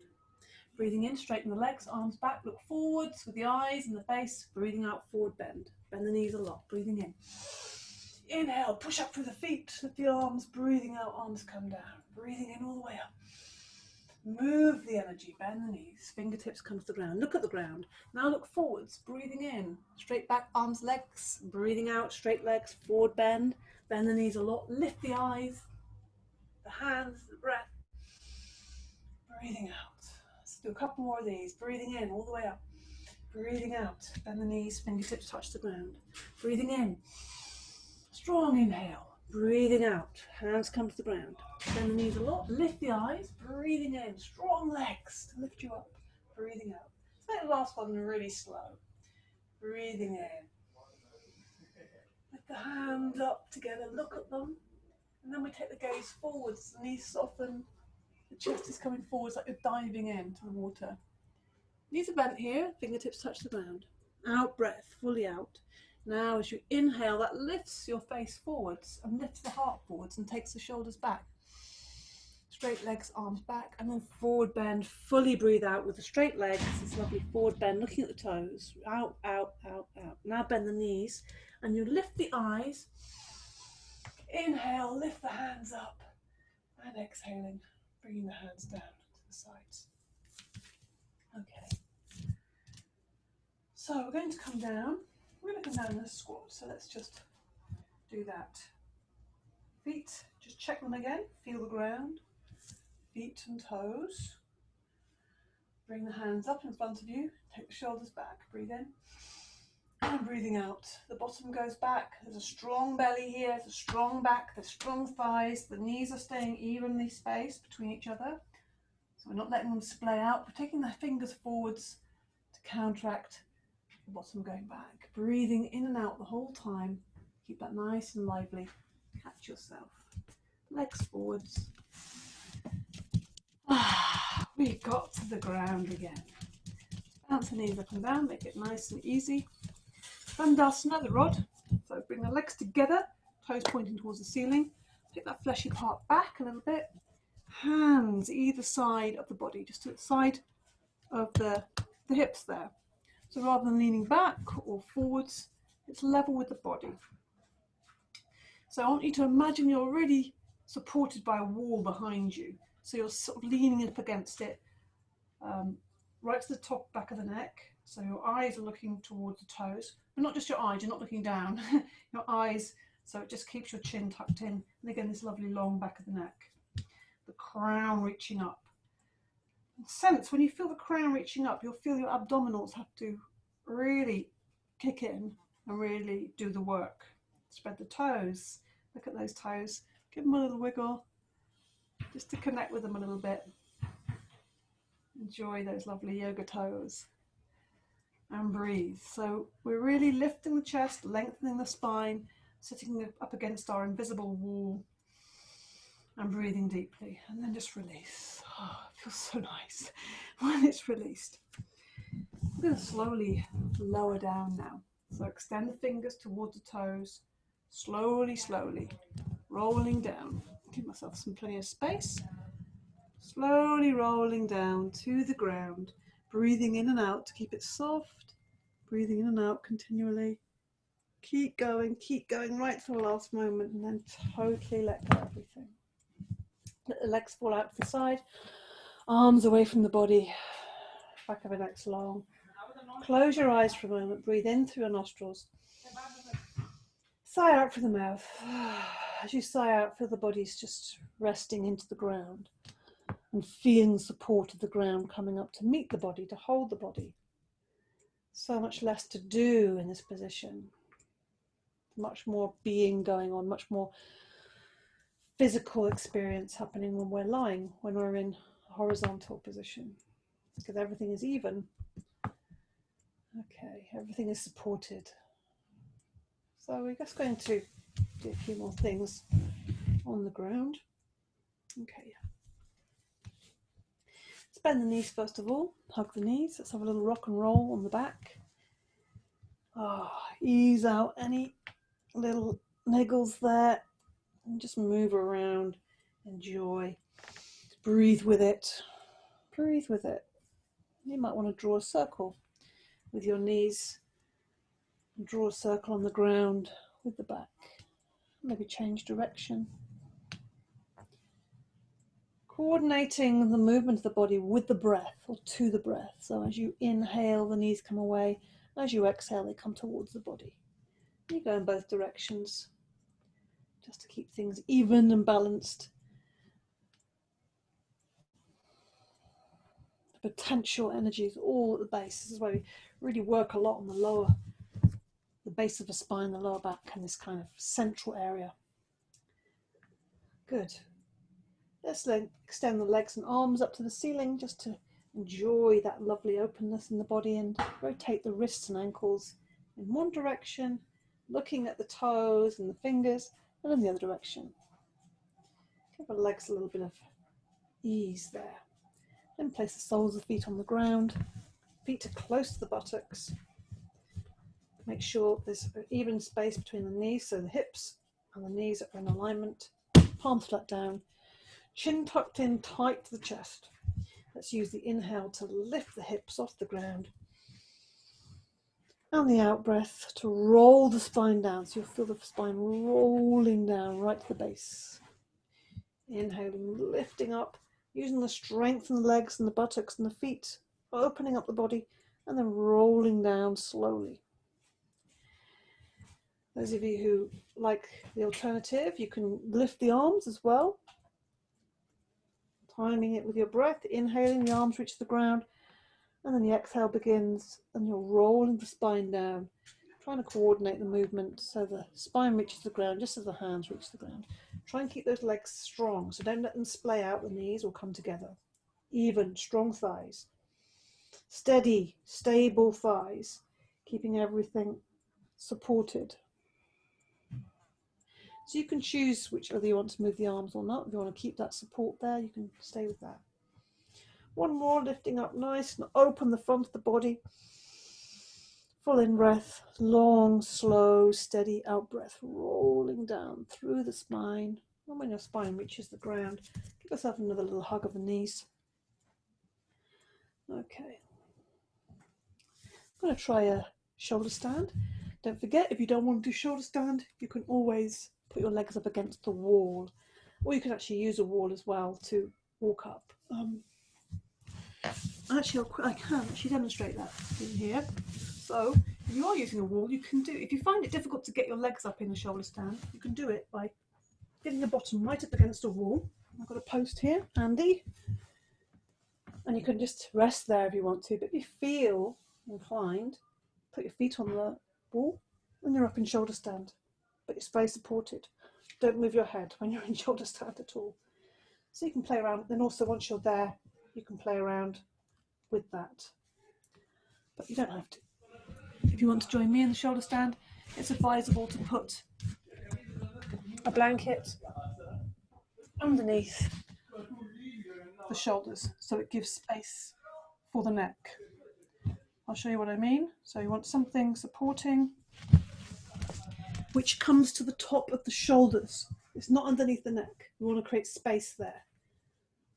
Breathing in, straighten the legs, arms back, look forwards with the eyes and the face. Breathing out, forward bend. Bend the knees a lot. Breathing in. Inhale, push up through the feet, lift the arms. Breathing out, arms come down. Breathing in all the way up. Move the energy, bend the knees, fingertips come to the ground. Look at the ground. Now look forwards, breathing in. Straight back, arms, legs. Breathing out, straight legs, forward bend. Bend the knees a lot. Lift the eyes, the hands, the breath. Breathing out. Let's do a couple more of these. Breathing in all the way up. Breathing out. Bend the knees, fingertips touch the ground. Breathing in. Strong inhale. Breathing out. Hands come to the ground. Bend the knees a lot. Lift the eyes. Breathing in. Strong legs to lift you up. Breathing out. Let's make the last one really slow. Breathing in. Lift the hands up together. Look at them. And then we take the gaze forwards. The knees soften. The chest is coming forwards like you're diving into the water. Knees are bent here, fingertips touch the ground. Out breath, fully out. Now as you inhale, that lifts your face forwards and lifts the heart forwards and takes the shoulders back. Straight legs, arms back, and then forward bend. Fully breathe out with the straight legs. This lovely forward bend, looking at the toes. Out, out, out, out. Now bend the knees and you lift the eyes. Inhale, lift the hands up. And exhaling. Bringing the hands down to the sides. Okay. So we're going to come down. We're going to come down in a squat. So let's just do that. Feet, just check them again. Feel the ground. Feet and toes. Bring the hands up in front of you. Take the shoulders back. Breathe in. And breathing out. The bottom goes back. There's a strong belly here. There's a strong back. There's strong thighs. The knees are staying evenly spaced between each other. So we're not letting them splay out. We're taking the fingers forwards to counteract the bottom going back. Breathing in and out the whole time. Keep that nice and lively. Catch yourself. Legs forwards. We got to the ground again. Bounce the knees up and down. Make it nice and easy. Dandasana, the rod. So bring the legs together. Toes pointing towards the ceiling. Take that fleshy part back a little bit. Hands either side of the body, just to the side of the hips there. So rather than leaning back or forwards, it's level with the body. So I want you to imagine you're really supported by a wall behind you. So you're sort of leaning up against it, right to the top back of the neck. So your eyes are looking towards the toes, but not just your eyes, you're not looking down. Your eyes, so it just keeps your chin tucked in. And again, this lovely long back of the neck. The crown reaching up. Sense when you feel the crown reaching up, you'll feel your abdominals have to really kick in and really do the work. Spread the toes. Look at those toes. Give them a little wiggle just to connect with them a little bit. Enjoy those lovely yoga toes. And breathe. So we're really lifting the chest, lengthening the spine, sitting up against our invisible wall. And breathing deeply, and then just release. Oh, it feels so nice when it's released. I'm going to slowly lower down now. So extend the fingers towards the toes, slowly, slowly, rolling down. Give myself plenty of space. Slowly rolling down to the ground, breathing in and out to keep it soft, breathing in and out continually. Keep going right to the last moment, and then totally let go of everything. Let the legs fall out to the side, arms away from the body, back of the neck's long. Close your eyes for a moment, breathe in through your nostrils. Sigh out through the mouth. As you sigh out, feel the body's just resting into the ground and feeling the support of the ground coming up to meet the body, to hold the body. So much less to do in this position. Much more being going on, much more physical experience happening when we're lying, when we're in a horizontal position, because everything is even Okay, everything is supported. So we're just going to do a few more things on the ground. Okay. Let's bend the knees first of all. Hug the knees. Let's have a little rock and roll on the back. Ease out any little niggles there and just move around. Enjoy. Breathe with it. Breathe with it. You might want to draw a circle with your knees. Draw a circle on the ground with the back. Maybe change direction. Coordinating the movement of the body with the breath or to the breath. So as you inhale, the knees come away. As you exhale, they come towards the body. You go in both directions just to keep things even and balanced. The potential energies all at the base. This is where we really work a lot on the base of the spine, the lower back, and this kind of central area. Good. Let's then extend the legs and arms up to the ceiling just to enjoy that lovely openness in the body, and rotate the wrists and ankles in one direction, looking at the toes and the fingers, and in the other direction. Give the legs a little bit of ease there. Then place the soles of the feet on the ground. Feet are close to the buttocks. Make sure there's an even space between the knees, so the hips and the knees are in alignment. Palms flat down. Chin tucked in tight to the chest. Let's use the inhale to lift the hips off the ground. And the out breath to roll the spine down. So you'll feel the spine rolling down right to the base. Inhaling, lifting up, using the strength in the legs and the buttocks and the feet, opening up the body, and then rolling down slowly. Those of you who like the alternative, you can lift the arms as well. Timing it with your breath, inhaling, the arms reach the ground, and then the exhale begins, and you're rolling the spine down, trying to coordinate the movement so the spine reaches the ground just as the hands reach the ground. Try and keep those legs strong, so don't let them splay out, the knees will come together. Even, strong thighs. Steady, stable thighs, keeping everything supported. So you can choose whether you want to move the arms or not. If you want to keep that support there, you can stay with that. One more, lifting up nice and open the front of the body. Full in breath, long, slow, steady out breath, rolling down through the spine. And when your spine reaches the ground, give yourself another little hug of the knees. Okay. I'm going to try a shoulder stand. Don't forget, if you don't want to do shoulder stand, you can always put your legs up against the wall, or you can actually use a wall as well to walk up. Actually, I can actually demonstrate that in here. So if you are using a wall, you can do, if you find it difficult to get your legs up in the shoulder stand, you can do it by getting the bottom right up against a wall. I've got a post here, handy, and you can just rest there if you want to, but if you feel inclined, put your feet on the wall and you're up in shoulder stand, but it's very supported. Don't move your head when you're in shoulder stand at all. So you can play around, then also once you're there, you can play around with that, but you don't have to. If you want to join me in the shoulder stand, it's advisable to put a blanket underneath the shoulders so it gives space for the neck. I'll show you what I mean. So you want something supporting which comes to the top of the shoulders. It's not underneath the neck. You want to create space there.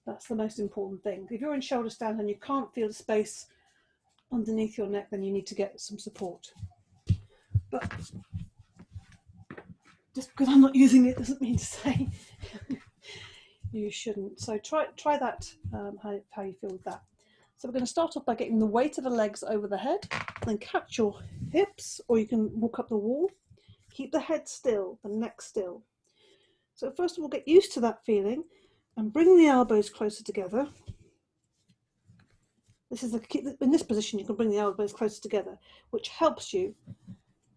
That's the most important thing. If you're in shoulder stand and you can't feel the space underneath your neck, then you need to get some support. But just because I'm not using it doesn't mean to say you shouldn't. So try that, how you feel with that. So we're going to start off by getting the weight of the legs over the head, then catch your hips, or you can walk up the wall. Keep the head still, the neck still. So first of all, get used to that feeling and bring the elbows closer together. In this position, you can bring the elbows closer together, which helps you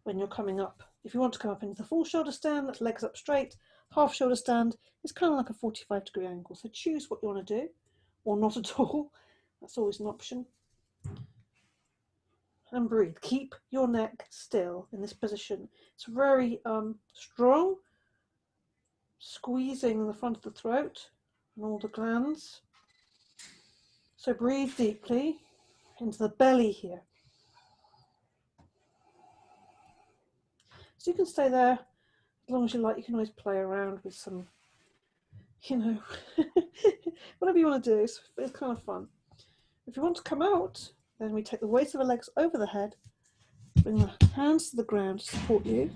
when you're coming up. If you want to come up into the full shoulder stand, that's legs up straight. Half shoulder stand is kind of like a 45-degree angle. So choose what you want to do, or not at all. That's always an option. and breathe. Keep your neck still in this position. It's very strong, squeezing the front of the throat and all the glands. So breathe deeply into the belly here. So you can stay there as long as you like. You can always play around with some, whatever you want to do. It's kind of fun. If you want to come out, then we take the weight of the legs over the head, bring the hands to the ground to support you,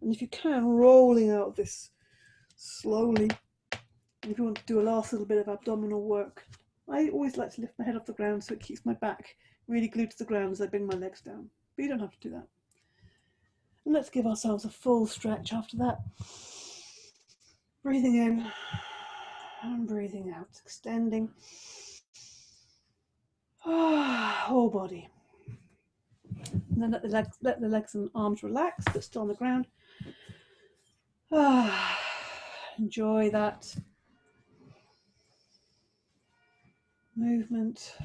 and if you can, rolling out of this slowly. And if you want to do a last little bit of abdominal work, I always like to lift my head off the ground so it keeps my back really glued to the ground as I bring my legs down. But you don't have to do that. And let's give ourselves a full stretch after that. Breathing in and breathing out, extending whole body. And then let the legs and arms relax, but still on the ground. Enjoy that movement.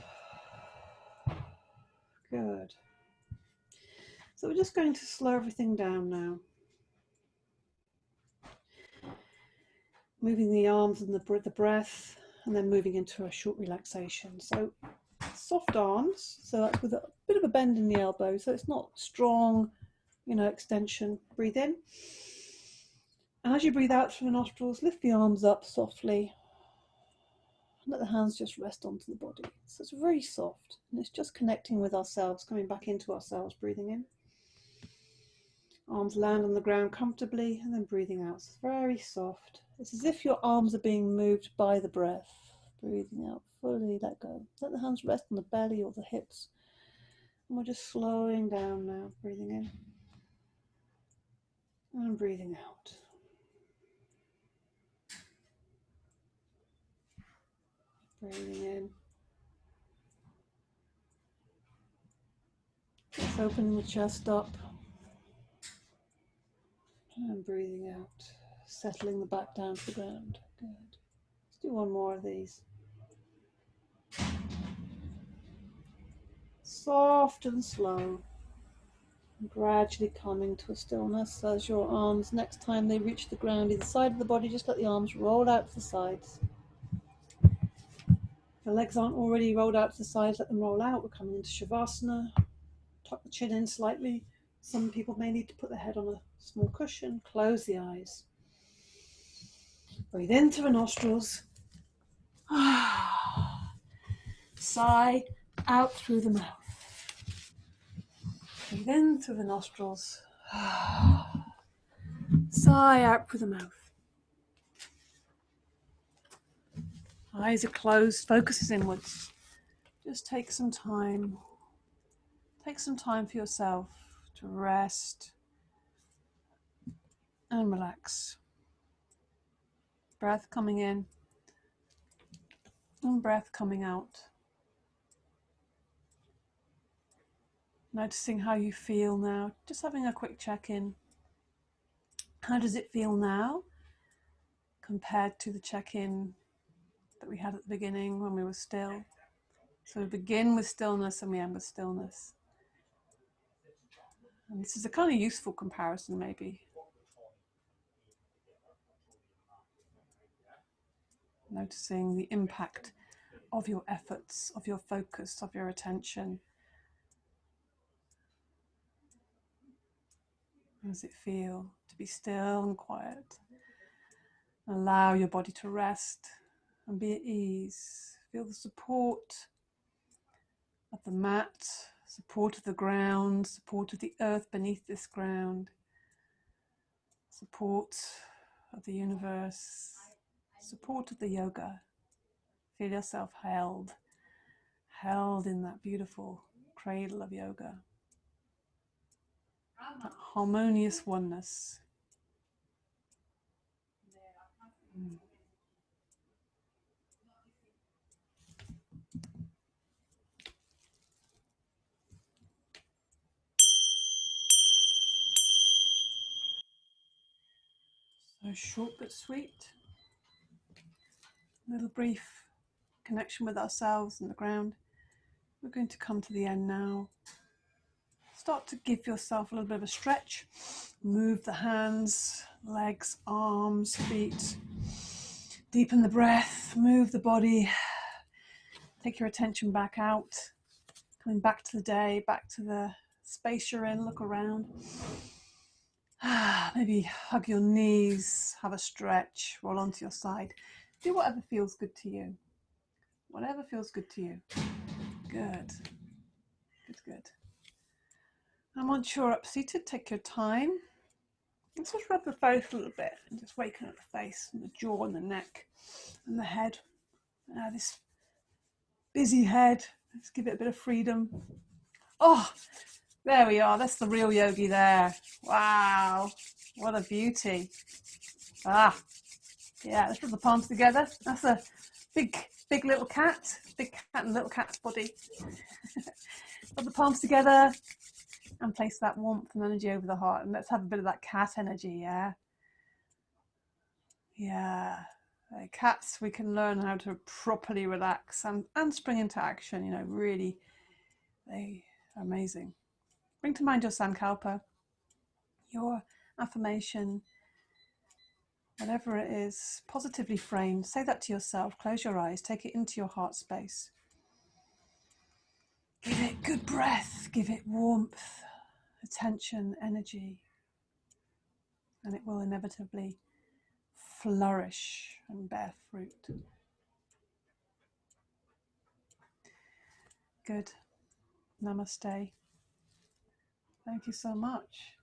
Good. So we're just going to slow everything down now. Moving the arms and the breath, and then moving into a short relaxation. So soft arms, so that's with a bit of a bend in the elbow, so it's not strong, extension. Breathe in. And as you breathe out through the nostrils, lift the arms up softly. Let the hands just rest onto the body. So it's very soft, and it's just connecting with ourselves, coming back into ourselves, breathing in. Arms land on the ground comfortably, and then breathing out. It's very soft. It's as if your arms are being moved by the breath. Breathing out, fully let go. Let the hands rest on the belly or the hips. And we're just slowing down now, breathing in and breathing out. Breathing in. Just opening the chest up. And breathing out. Settling the back down to the ground. Good. Let's do one more of these. Soft and slow. And gradually coming to a stillness as your arms, next time they reach the ground, either side of the body, just let the arms roll out to the sides. If the legs aren't already rolled out to the sides, let them roll out. We're coming into Shavasana. Tuck the chin in slightly. Some people may need to put their head on a small cushion. Close the eyes. Breathe in through the nostrils. Sigh out through the mouth. Breathe in through the nostrils. Sigh out through the mouth. Eyes are closed, focus is inwards. Just take some time. Take some time for yourself to rest and relax. Breath coming in and breath coming out. Noticing how you feel now. Just having a quick check-in. How does it feel now compared to the check-in that we had at the beginning when we were still? So we begin with stillness and we end with stillness. And this is a kind of useful comparison maybe. Noticing the impact of your efforts, of your focus, of your attention. How does it feel to be still and quiet? Allow your body to rest and be at ease. Feel the support of the mat, support of the ground, support of the earth beneath this ground, support of the universe, support of the yoga. Feel yourself held in that beautiful cradle of yoga. That harmonious oneness. So short but sweet. A little brief connection with ourselves and the ground. We're going to come to the end now. start to give yourself a little bit of a stretch. Move the hands, legs, arms, feet. Deepen the breath, move the body. Take your attention back out. Coming back to the day, back to the space you're in. Look around. Maybe hug your knees, have a stretch, roll onto your side. Do whatever feels good to you. Whatever feels good to you. Good. Good, good. And once you're up seated, take your time. Let's just rub the face a little bit and just waken up the face and the jaw and the neck and the head. This busy head, let's give it a bit of freedom. Oh, there we are. That's the real yogi there. Wow, what a beauty. Yeah, let's rub the palms together. That's a big little cat. Big cat and little cat's body. Rub the palms together and place that warmth and energy over the heart. And let's have a bit of that cat energy, yeah? Yeah. Cats, we can learn how to properly relax and spring into action, you know, really, they are amazing. Bring to mind your sankalpa, your affirmation, whatever it is, positively framed. Say that to yourself. Close your eyes. Take it into your heart space. Give it good breath. Give it warmth, attention, energy. And it will inevitably flourish and bear fruit. Good. Namaste. Thank you so much.